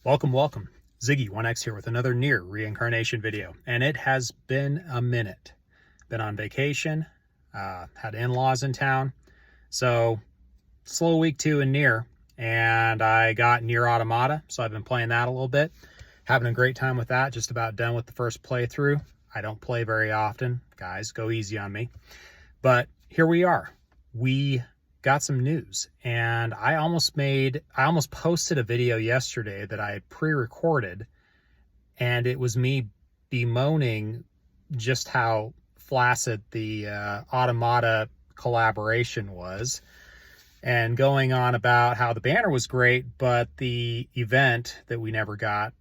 Welcome. Ziggy1X here with another NieR reincarnation video. And it has been a minute. Been on vacation, had in-laws in town. So, slow week 2 in NieR. And I got NieR Automata, so I've been playing that a little bit. Having a great time with that, just about done with the first playthrough. I don't play very often. Guys, go easy on me. But here we are. We got some news, and I almost posted a video yesterday that I pre-recorded, and it was me bemoaning just how flaccid the Automata collaboration was, and going on about how the banner was great, but the event that we never got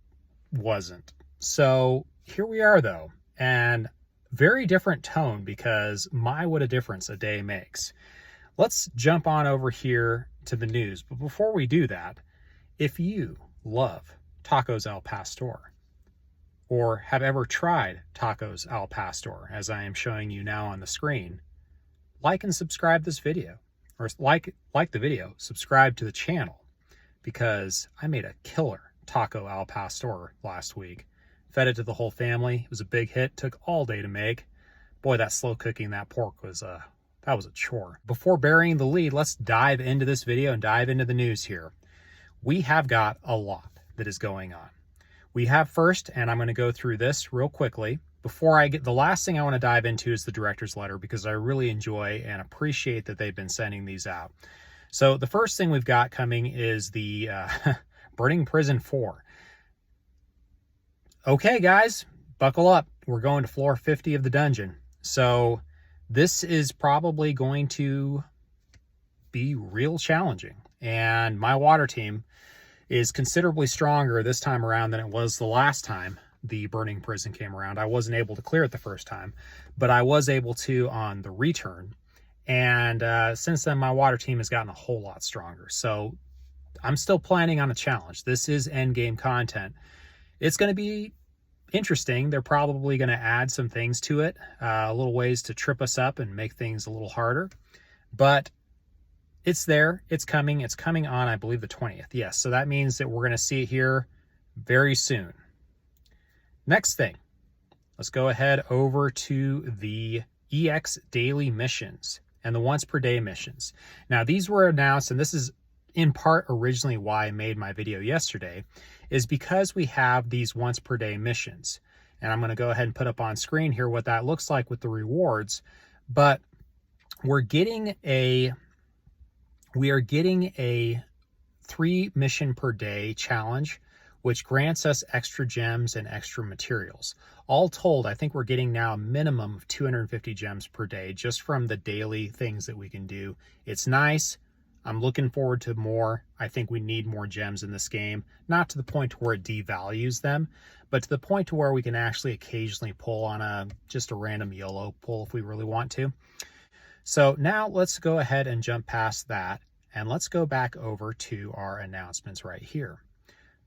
wasn't. So here we are though, and very different tone, because what a difference a day makes. Let's jump on over here to the news. But before we do that, if you love tacos al pastor, or have ever tried tacos al pastor, as I am showing you now on the screen, like and subscribe this video, or like the video, subscribe to the channel, because I made a killer taco al pastor last week. Fed it to the whole family. It was a big hit, took all day to make. Boy, that slow cooking that pork was that was a chore. Before burying the lead, let's dive into this video and dive into the news here. We have got a lot that is going on. We have first, and I'm going to go through this real quickly. Before I get, the last thing I want to dive into is the director's letter, because I really enjoy and appreciate that they've been sending these out. So the first thing we've got coming is the Burning Prison 4. Okay, guys, buckle up. We're going to floor 50 of the dungeon. So this is probably going to be real challenging. And my water team is considerably stronger this time around than it was the last time the Burning Prison came around. I wasn't able to clear it the first time, but I was able to on the return. And since then, my water team has gotten a whole lot stronger. So I'm still planning on a challenge. This is endgame content. It's going to be interesting. They're probably going to add some things to it, little ways to trip us up and make things a little harder. But it's there. It's coming. It's coming on, I believe, the 20th. Yes, so that means that we're going to see it here very soon. Next thing, let's go ahead over to the EX daily missions and the once per day missions. Now, these were announced, and this is in part originally why I made my video yesterday, is because we have these once per day missions. And I'm going to go ahead and put up on screen here what that looks like with the rewards. But we are getting a 3 mission per day challenge, which grants us extra gems and extra materials. All told, I think we're getting now a minimum of 250 gems per day just from the daily things that we can do. It's nice. I'm looking forward to more. I think we need more gems in this game, not to the point where it devalues them, but to the point to where we can actually occasionally pull on just a random YOLO pull if we really want to. So now let's go ahead and jump past that, and let's go back over to our announcements right here.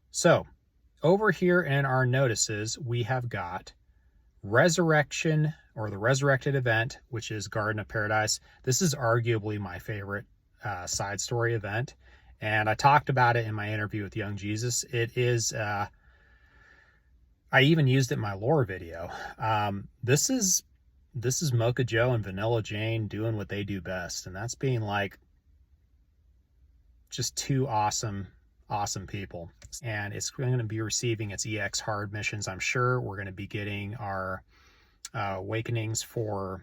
So over here in our notices, we have got Resurrection, or the Resurrected event, which is Garden of Paradise. This is arguably my favorite side story event, and I talked about it in my interview with Young Jesus. It is I even used it in my lore video. This is Mocha Joe and Vanilla Jane doing what they do best, and that's being like just two awesome people. And it's going to be receiving its EX hard missions. I'm sure we're going to be getting our awakenings for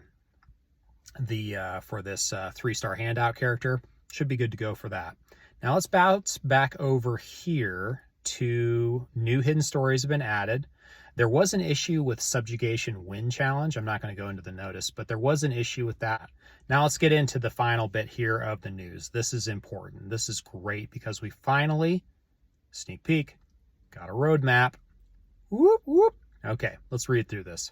the for this 3-star handout character. Should be good to go for that. Now let's bounce back over here to new hidden stories have been added. There was an issue with subjugation win challenge. I'm not going to go into the notice, but there was an issue with that. Now let's get into the final bit here of the news. This is important. This is great because we finally, sneak peek, got a roadmap. Whoop, whoop. Okay, let's read through this.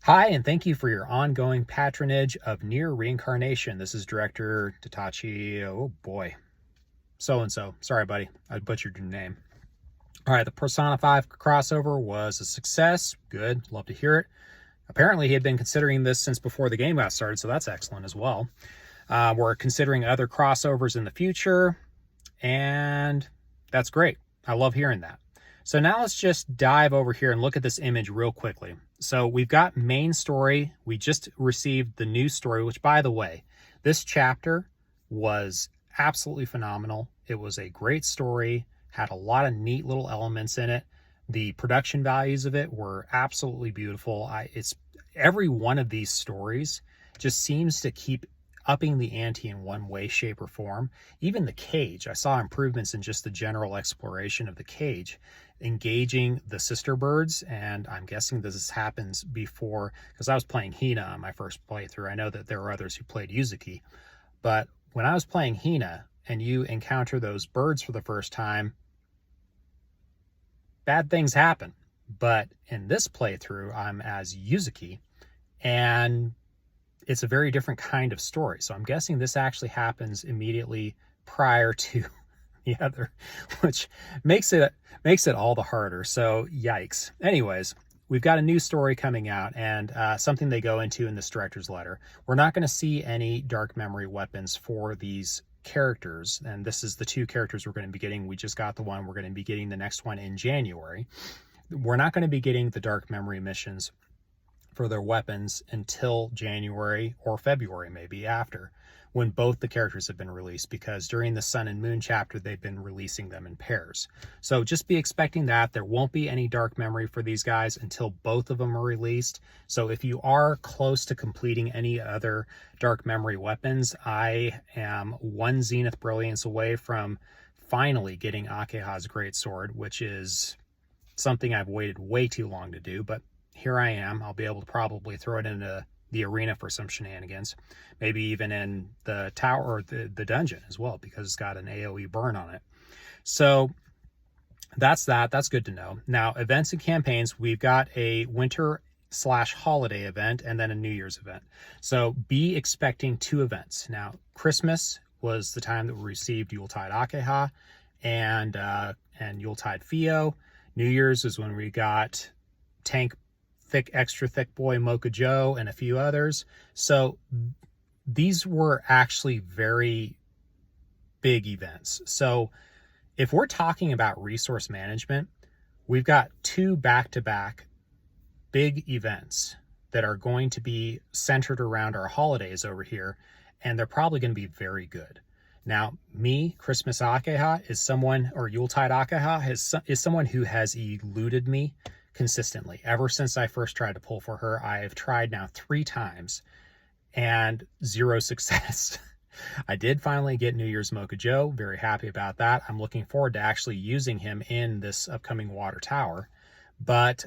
Hi, and thank you for your ongoing patronage of NieR Reincarnation. This is Director Tatachi, oh boy, so-and-so. Sorry, buddy, I butchered your name. All right, the Persona 5 crossover was a success. Good, love to hear it. Apparently, he had been considering this since before the game got started, so that's excellent as well. We're considering other crossovers in the future, and that's great. I love hearing that. So now let's just dive over here and look at this image real quickly. So we've got main story. We just received the new story, which, by the way, this chapter was absolutely phenomenal. It was a great story, had a lot of neat little elements in it. The production values of it were absolutely beautiful. It's every one of these stories just seems to keep upping the ante in one way, shape, or form. Even the cage, I saw improvements in just the general exploration of the cage, engaging the sister birds, and I'm guessing this happens before, because I was playing Hina on my first playthrough. I know that there are others who played Yuzuki, but when I was playing Hina and you encounter those birds for the first time, bad things happen. But in this playthrough, I'm as Yuzuki, and it's a very different kind of story. So I'm guessing this actually happens immediately prior to the other, which makes it all the harder. So yikes. Anyways, we've got a new story coming out, and something they go into in this director's letter. We're not going to see any dark memory weapons for these characters, and this is the two characters we're going to be getting. We just got the one. We're going to be getting the next one in January. We're not going to be getting the dark memory missions for their weapons until January or February, maybe after, when both the characters have been released, because during the Sun and Moon chapter, they've been releasing them in pairs. So just be expecting that. There won't be any dark memory for these guys until both of them are released. So if you are close to completing any other dark memory weapons, I am one Zenith Brilliance away from finally getting Akeha's Greatsword, which is something I've waited way too long to do, but here I am. I'll be able to probably throw it into the arena for some shenanigans, maybe even in the tower or the dungeon as well, because it's got an AoE burn on it. So that's that. That's good to know. Now, events and campaigns, we've got a winter/holiday event and then a New Year's event. So be expecting 2 events. Now, Christmas was the time that we received Yuletide Akeha and Yuletide Fio. New Year's is when we got Tank Extra Thick Boy Mocha Joe and a few others. So these were actually very big events. So if we're talking about resource management, we've got 2 back-to-back big events that are going to be centered around our holidays over here, and they're probably going to be very good. Now, me, Christmas Akeha is someone, or Yuletide Akeha is someone who has eluded me consistently. Ever since I first tried to pull for her, I have tried now 3 times and 0 success. I did finally get New Year's Mocha Joe. Very happy about that. I'm looking forward to actually using him in this upcoming water tower. But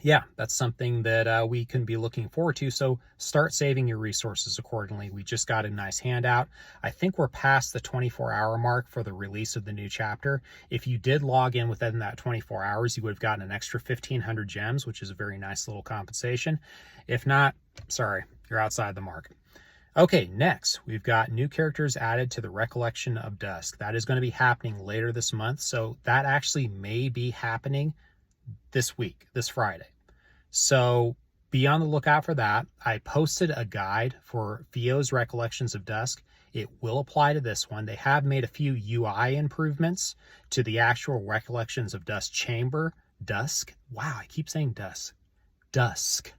yeah, that's something that we can be looking forward to. So start saving your resources accordingly. We just got a nice handout. I think we're past the 24-hour mark for the release of the new chapter. If you did log in within that 24 hours, you would have gotten an extra 1,500 gems, which is a very nice little compensation. If not, sorry, you're outside the mark. Okay, next, we've got new characters added to the Recollection of Dusk. That is going to be happening later this month, so that actually may be happening this week, this Friday. So be on the lookout for that. I posted a guide for Fio's Recollections of Dusk. It will apply to this one. They have made a few UI improvements to the actual Recollections of Dusk chamber. Dusk. Wow, I keep saying dusk. Dusk.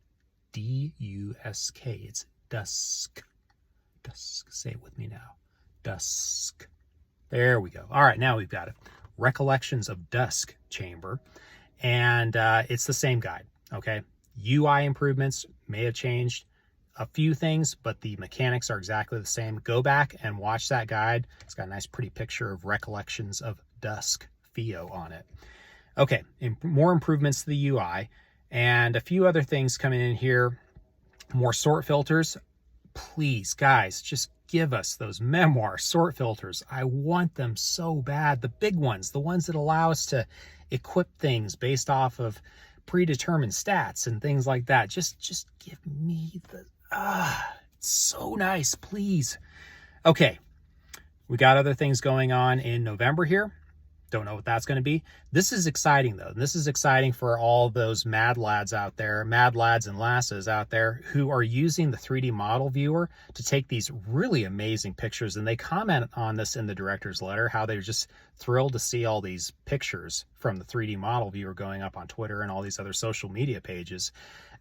D-U-S-K. It's dusk. Dusk. Say it with me now. Dusk. There we go. All right, now we've got it. Recollections of Dusk chamber. And it's the same guide. Okay, UI improvements may have changed a few things, but the mechanics are exactly the same. Go back and watch that guide. It's got a nice pretty picture of Recollections of Dusk Fio on it. Okay, more improvements to the UI and a few other things coming in here. More sort filters. Please, guys, just give us those memoir sort filters. I want them so bad. The big ones, the ones that allow us to equip things based off of predetermined stats and things like that. Just give me the it's so nice, please. Okay, we got other things going on in November here. Don't know what that's going to be. This is exciting, though. This is exciting for all those mad lads out there, mad lads and lasses out there who are using the 3D model viewer to take these really amazing pictures. And they comment on this in the director's letter, how they're just thrilled to see all these pictures from the 3D model viewer going up on Twitter and all these other social media pages.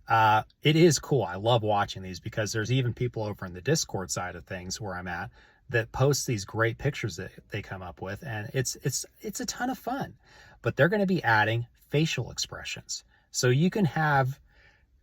It is cool. I love watching these because there's even people over in the Discord side of things where I'm at that post these great pictures that they come up with, and it's a ton of fun. But they're going to be adding facial expressions, so you can have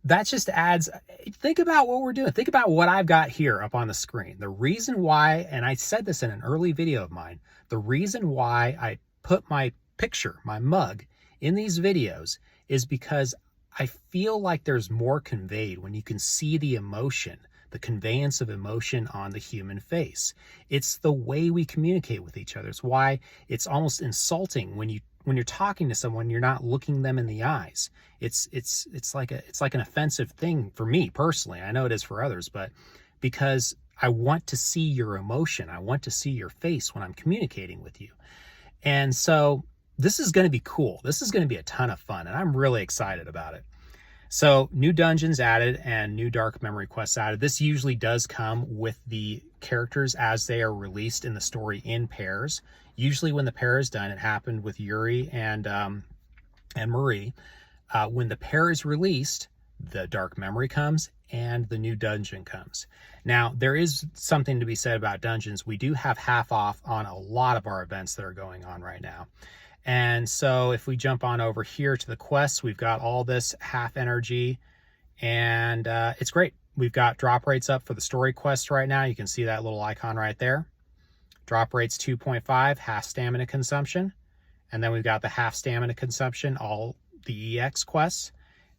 that. Just adds, think about what we're doing, think about what I've got here up on the screen. The reason why, and I said this in an early video of mine, the reason why I put my picture, my mug, in these videos is because I feel like there's more conveyed when you can see the emotion, the conveyance of emotion on the human face. It's the way we communicate with each other. It's why it's almost insulting when you're talking to someone, you're not looking them in the eyes. It's like an offensive thing for me personally. I know it is for others, but because I want to see your emotion, I want to see your face when I'm communicating with you. And so this is going to be cool. This is going to be a ton of fun, and I'm really excited about it. So new dungeons added and new dark memory quests added. This usually does come with the characters as they are released in the story in pairs. Usually when the pair is done, it happened with Yuri and Marie. When the pair is released, the dark memory comes and the new dungeon comes. Now, there is something to be said about dungeons. We do have half off on a lot of our events that are going on right now. And so if we jump on over here to the quests, we've got all this half energy, and it's great. We've got drop rates up for the story quest right now. You can see that little icon right there. Drop rates 2.5, half stamina consumption. And then we've got the half stamina consumption, all the EX quests.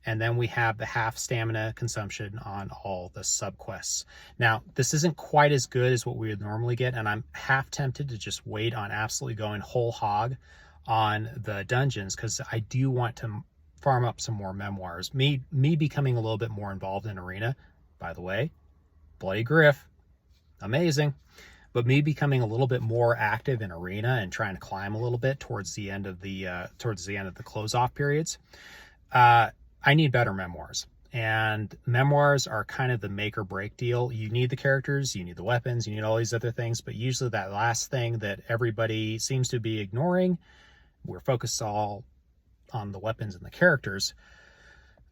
And then we have the half stamina consumption on all the subquests. Now, this isn't quite as good as what we would normally get, and I'm half tempted to just wait on absolutely going whole hog on the dungeons, because I do want to farm up some more memoirs. Me becoming a little bit more involved in arena, by the way, Bloody Griff, amazing. But me becoming a little bit more active in arena and trying to climb a little bit towards the end of the close off periods, I need better memoirs. And memoirs are kind of the make or break deal. You need the characters, you need the weapons, you need all these other things, but usually that last thing that everybody seems to be ignoring, we're focused all on the weapons and the characters,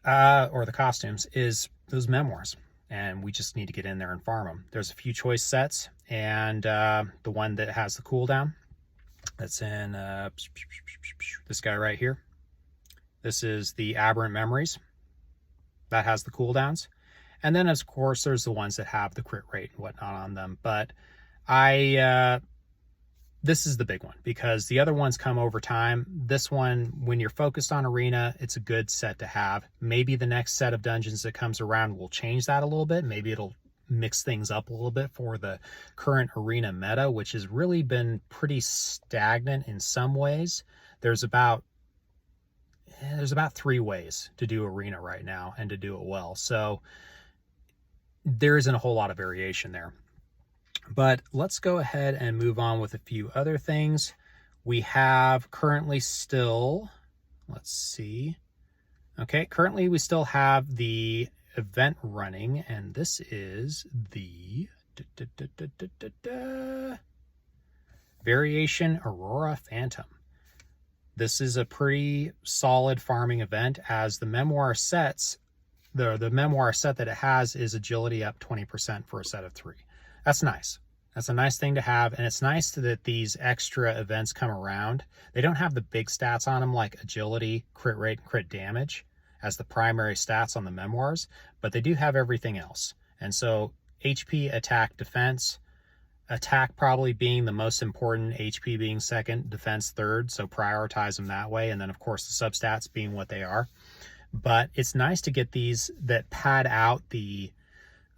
or the costumes, is those memoirs. And we just need to get in there and farm them. There's a few choice sets, and the one that has the cooldown, that's in this guy right here. This is the Aberrant Memories. That has the cooldowns. And then, of course, there's the ones that have the crit rate and whatnot on them. But this is the big one, because the other ones come over time. This one, when you're focused on arena, it's a good set to have. Maybe the next set of dungeons that comes around will change that a little bit. Maybe it'll mix things up a little bit for the current arena meta, which has really been pretty stagnant in some ways. There's about 3 ways to do arena right now and to do it well. So there isn't a whole lot of variation there. But let's go ahead and move on with a few other things. We have currently still, let's see. Okay, currently we still have the event running, and this is the Variation Aurora Phantom. This is a pretty solid farming event, as the memoir sets, the memoir set that it has is agility up 20% for a set of 3. That's nice. That's a nice thing to have, and it's nice that these extra events come around. They don't have the big stats on them like agility, crit rate, and crit damage as the primary stats on the memoirs, but they do have everything else. And so HP, attack, defense, attack probably being the most important, HP being second, defense third, so prioritize them that way, and then of course the substats being what they are. But it's nice to get these that pad out the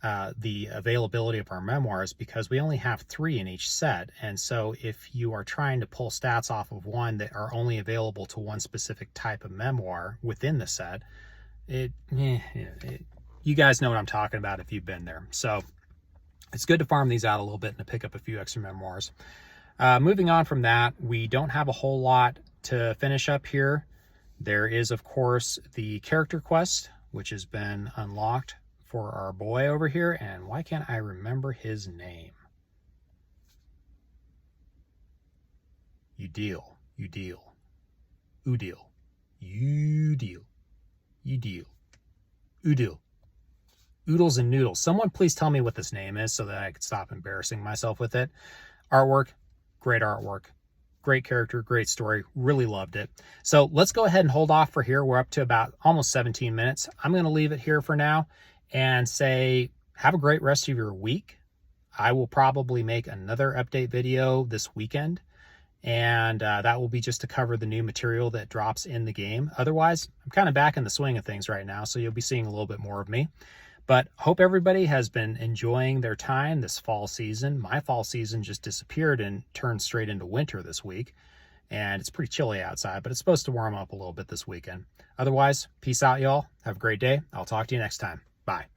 availability of our memoirs, because we only have 3 in each set. And so if you are trying to pull stats off of one that are only available to one specific type of memoir within the set, you guys know what I'm talking about if you've been there. So it's good to farm these out a little bit and to pick up a few extra memoirs. Moving on from that, we don't have a whole lot to finish up here. There is, of course, the character quest, which has been unlocked for our boy over here. And why can't I remember his name? Udil. Oodles and Noodles. Someone please tell me what this name is so that I could stop embarrassing myself with it. Artwork, great artwork. Great character, great story. Really loved it. So let's go ahead and hold off for here. We're up to about almost 17 minutes. I'm going to leave it here for now and say have a great rest of your week. I will probably make another update video this weekend. And that will be just to cover the new material that drops in the game. Otherwise, I'm kind of back in the swing of things right now, so you'll be seeing a little bit more of me. But hope everybody has been enjoying their time this fall season. My fall season just disappeared and turned straight into winter this week. And it's pretty chilly outside, but it's supposed to warm up a little bit this weekend. Otherwise, peace out, y'all. Have a great day. I'll talk to you next time. Bye.